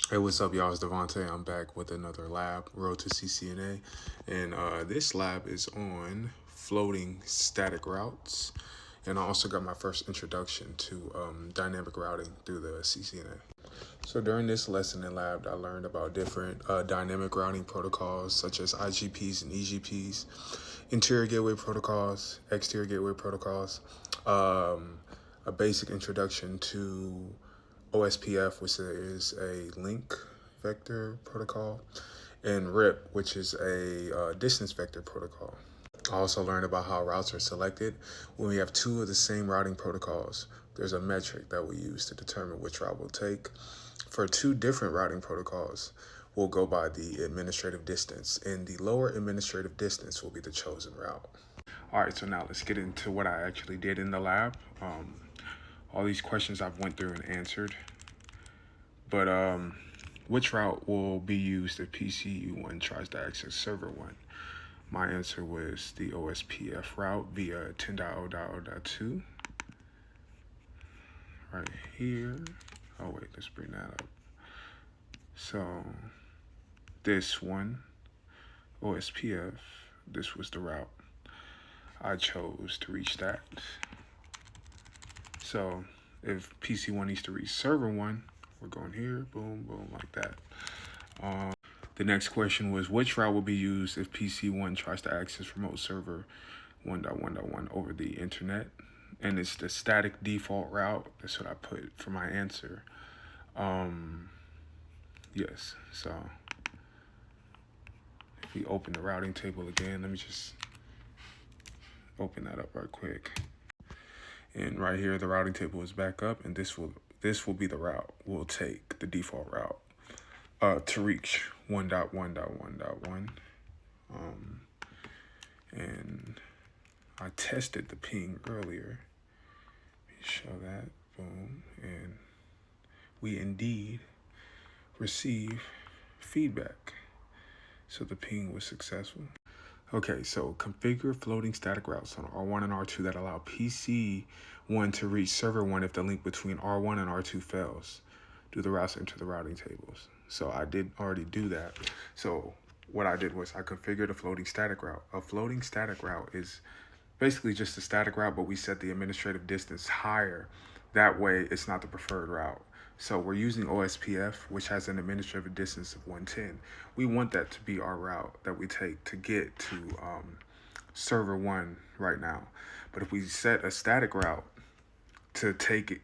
Hey, what's up, y'all? It's Devontae. I'm back with another lab, Road to CCNA. And this lab is on floating static routes. And I also got my first introduction to dynamic routing through the CCNA. So during this lesson in lab, I learned about different dynamic routing protocols such as IGPs and EGPs, interior gateway protocols, exterior gateway protocols, a basic introduction to OSPF, which is a link vector protocol, and RIP, which is a distance vector protocol. I also learned about how routes are selected. When we have two of the same routing protocols, there's a metric that we use to determine which route we'll take. For two different routing protocols, we'll go by the administrative distance, and the lower administrative distance will be the chosen route. All right, so now let's get into what I actually did in the lab. All these questions I've went through and answered. But which route will be used if PCU1 tries to access server 1? My answer was the OSPF route via 10.0.0.2. Right here. Oh wait, let's bring that up. So this one, OSPF, this was the route I chose to reach that. So if PC1 needs to reach server 1, we're going here, boom, boom, like that. The next question was, which route will be used if PC1 tries to access remote server 1.1.1 over the internet? And it's the static default route. That's what I put for my answer. Yes, so if we open the routing table again, let me just open that up right quick. And right here, the routing table is back up, and this will be the route we'll take, the default route, to reach 1.1.1.1. And I tested the ping earlier. Let me show that, boom, and we indeed receive feedback. So the ping was successful. Okay, so configure floating static routes on R1 and R2 that allow PC1 to reach server 1 if the link between R1 and R2 fails. Do the routes enter the routing tables? So I did already do that. So what I did was I configured a floating static route. A floating static route is basically just a static route, but we set the administrative distance higher. That way, it's not the preferred route. So we're using OSPF, which has an administrative distance of 110. We want that to be our route that we take to get to server 1 right now. But if we set a static route to take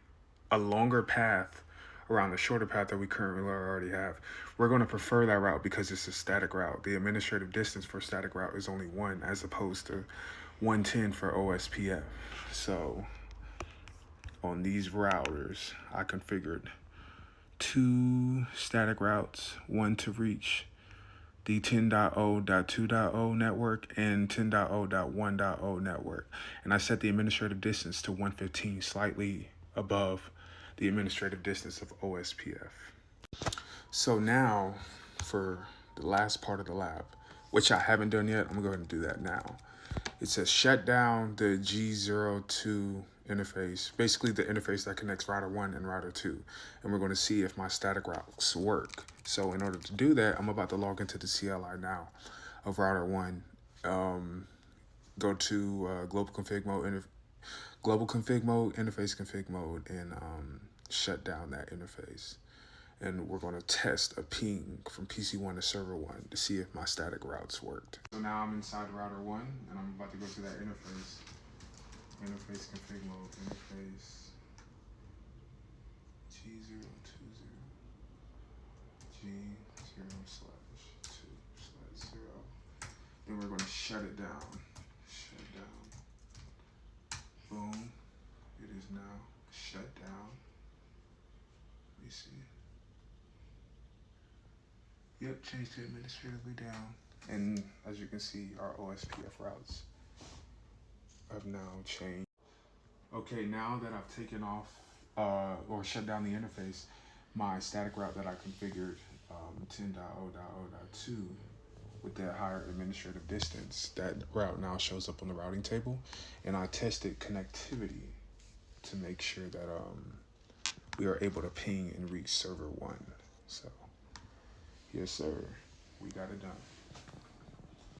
a longer path around the shorter path that we currently already have, we're going to prefer that route because it's a static route. The administrative distance for static route is only 1 as opposed to 110 for OSPF. So on these routers, I configured 2 static routes, one to reach the 10.0.2.0 network and 10.0.1.0 network. And I set the administrative distance to 115, slightly above the administrative distance of OSPF. So now for the last part of the lab, which I haven't done yet, I'm going to go ahead and do that now. It says shut down the G02 interface, basically the interface that connects router 1 and router 2. And we're going to see if my static routes work. So in order to do that, I'm about to log into the CLI now of router 1. Go to global config mode, interface config mode, and shut down that interface. And we're going to test a ping from PC1 to server 1 to see if my static routes worked. So now I'm inside router 1, and I'm about to go to that interface. Interface config mode, interface G020, G0/2/0. Then we're going to shut it down. Shut down. Boom. It is now shut down. Let me see. Yep, changed to administratively down. And as you can see, our OSPF routes have now changed. Okay, now that I've taken off or shut down the interface, my static route that I configured, 10.0.0.2, with that higher administrative distance, that route now shows up on the routing table. And I tested connectivity to make sure that we are able to ping and reach server 1. So Yes, sir. We got it done.